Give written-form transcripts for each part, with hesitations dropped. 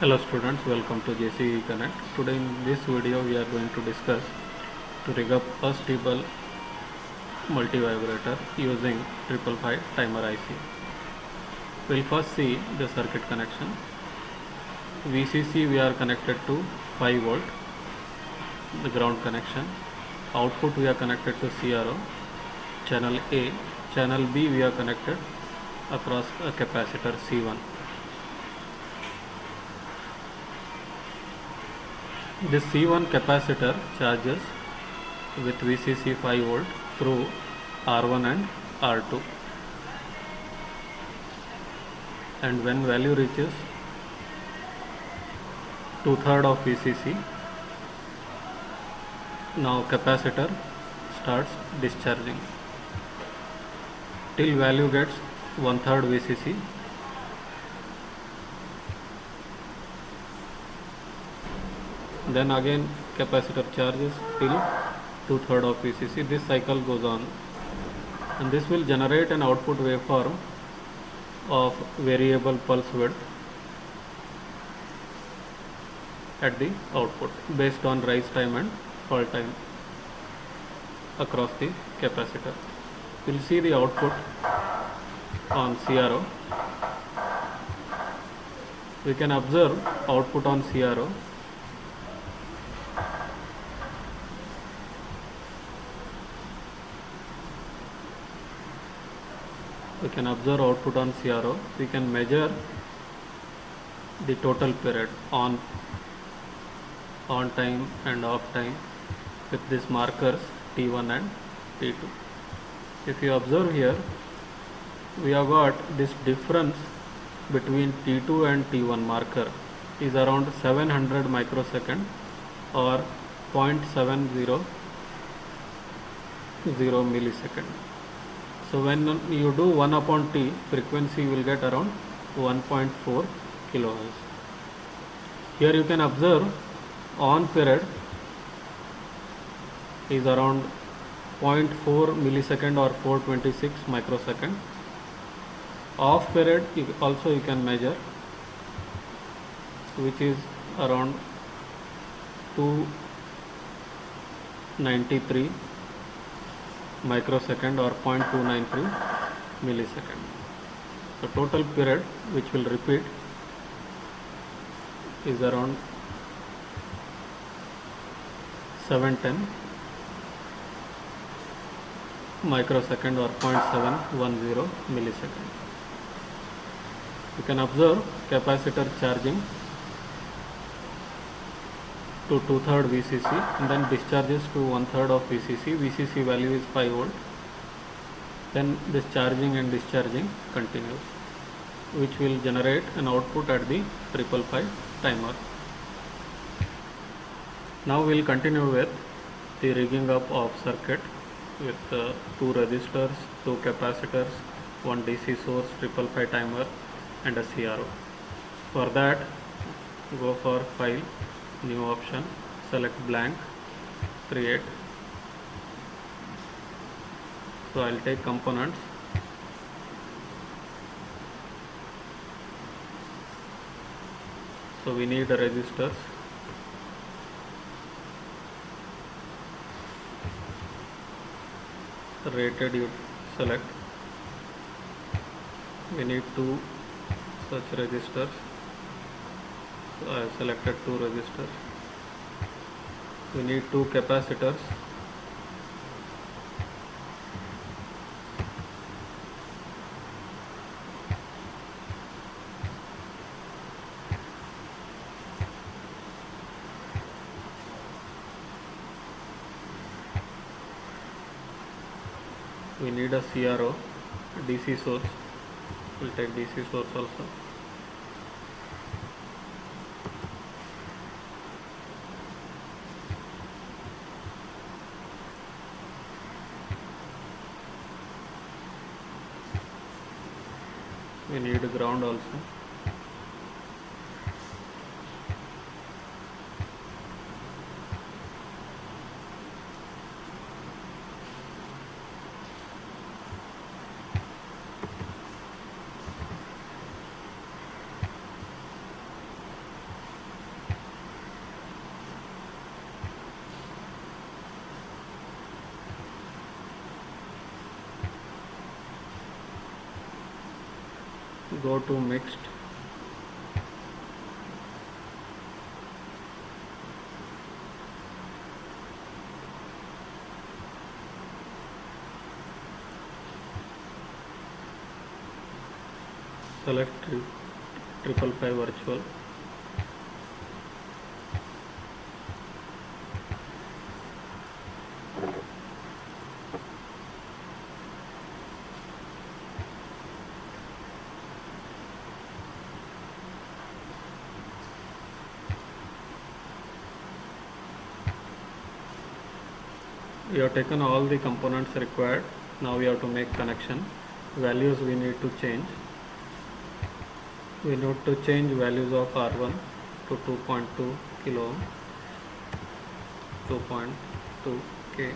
Hello students, welcome to JCE Connect. Today in this video we are going to discuss to rig up a stable multi-vibrator using 555 timer IC. We'll first see the circuit connection. VCC we are connected to 5 volt, the ground connection. Output we are connected to CRO, channel A. Channel B we are connected across a capacitor C1. This C1 capacitor charges with VCC 5 volt through R1 and R2, and when value reaches 2/3 of VCC, now capacitor starts discharging till value gets 1/3 VCC. Then again capacitor charges till 2/3 of VCC. This cycle goes on, and this will generate an output waveform of variable pulse width at the output based on rise time and fall time across the capacitor. We'll see the output on CRO. We can observe output on CRO. We can observe output on CRO. We can measure the total period on time and off time with these markers T1 and T2. If you observe here, we have got this difference between T2 and T1 marker is around 700 microsecond or 0.700 millisecond. So when you do 1 upon T, frequency will get around 1.4 kilohertz. Here you can observe on period is around 0.4 millisecond or 426 microsecond. Off period also you can measure, which is around 293 microsecond or 0.293 millisecond. So total period which will repeat is around 710 microsecond or 0.710 millisecond. You can observe capacitor charging to 2/3 VCC and then discharges to 1/3 of VCC. VCC value is 5 volt. Then this charging and discharging continues, which will generate an output at the 555 timer. Now we will continue with the rigging up of circuit with 2 resistors, 2 capacitors, 1 DC source, 555 timer and a CRO. For that, go for File, New option, select blank, create. So I'll take components. So we need the resistors. Rated you select. We need 2 such resistors. So I have selected 2 resistors. We need 2 capacitors. We need a CRO, DC source. We'll take DC source also. We need ground also. Go to mixed. Select 555 virtual. We have taken all the components required. Now we have to make connection. Values we need to change. We need to change values of R1 to 2.2 kilo ohm, 2.2 K,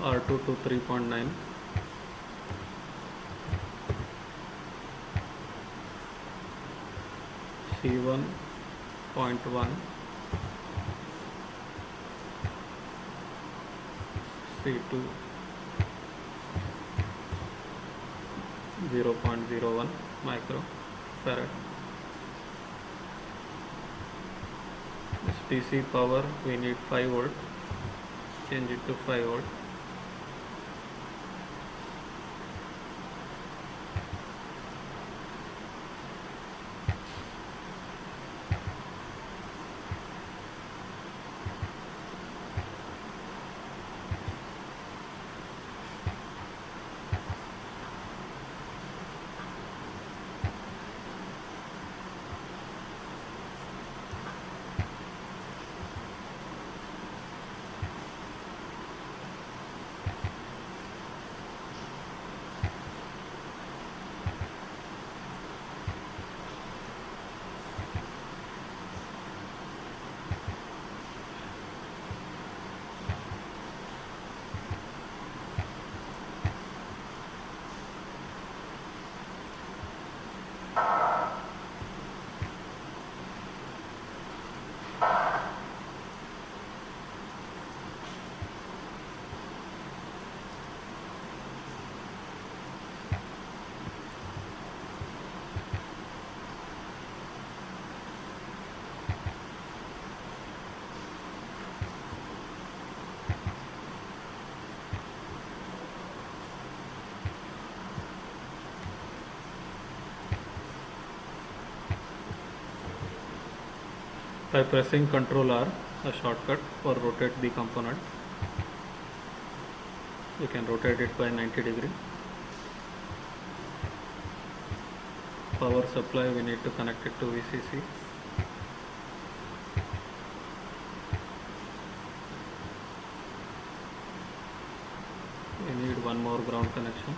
R2 to 3.9, C1 0.1, C2 0.01 microfarad. This DC power we need 5 volt, change it to 5 volt. By pressing Ctrl R, a shortcut for rotate the component, you can rotate it by 90 degree. Power supply we need to connect it to VCC. We need one more ground connection.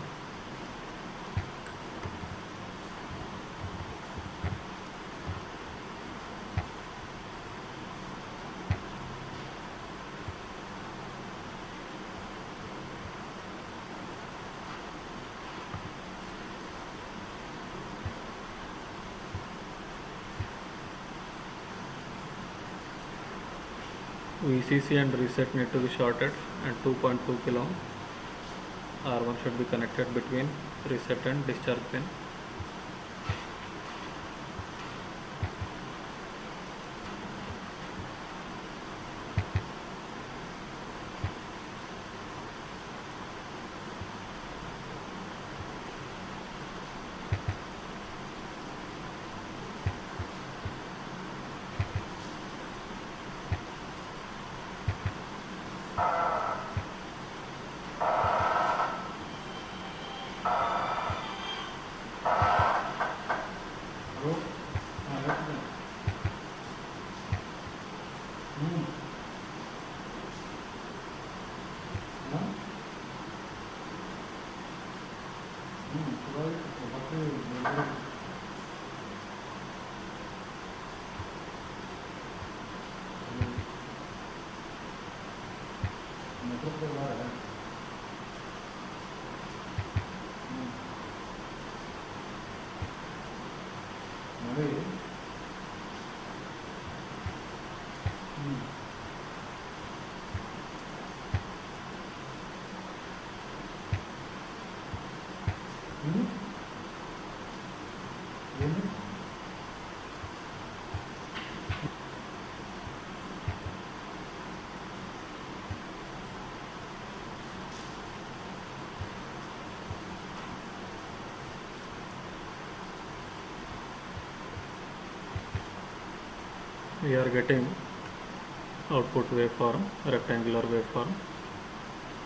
VCC and reset need to be shorted, and 2.2 kilo ohm R1 should be connected between reset and discharge pin. Hmm? we are getting output waveform, rectangular waveform.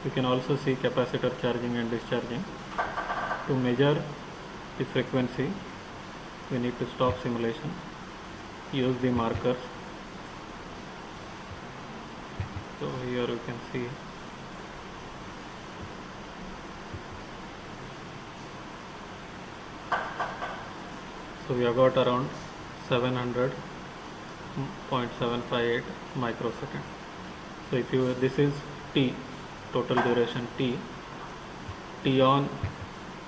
We can also see capacitor charging and discharging. To measure the frequency, we need to stop simulation, use the markers. So here you can see so we have got around 700.758 microsecond. So if you this is T, total duration T on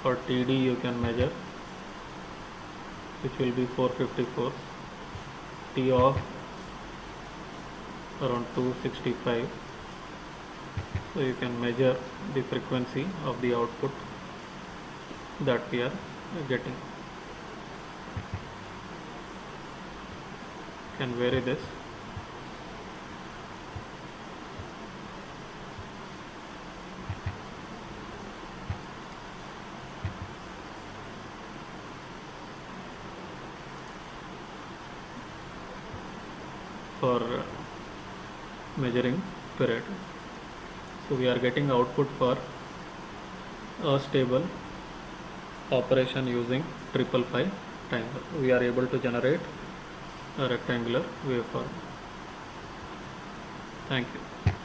or TD you can measure, which will be 454, T off around 265. So you can measure the frequency of the output that we are getting. You can vary this. For measuring period. So we are getting output for a stable operation using 555 timer. We are able to generate a rectangular waveform. Thank you.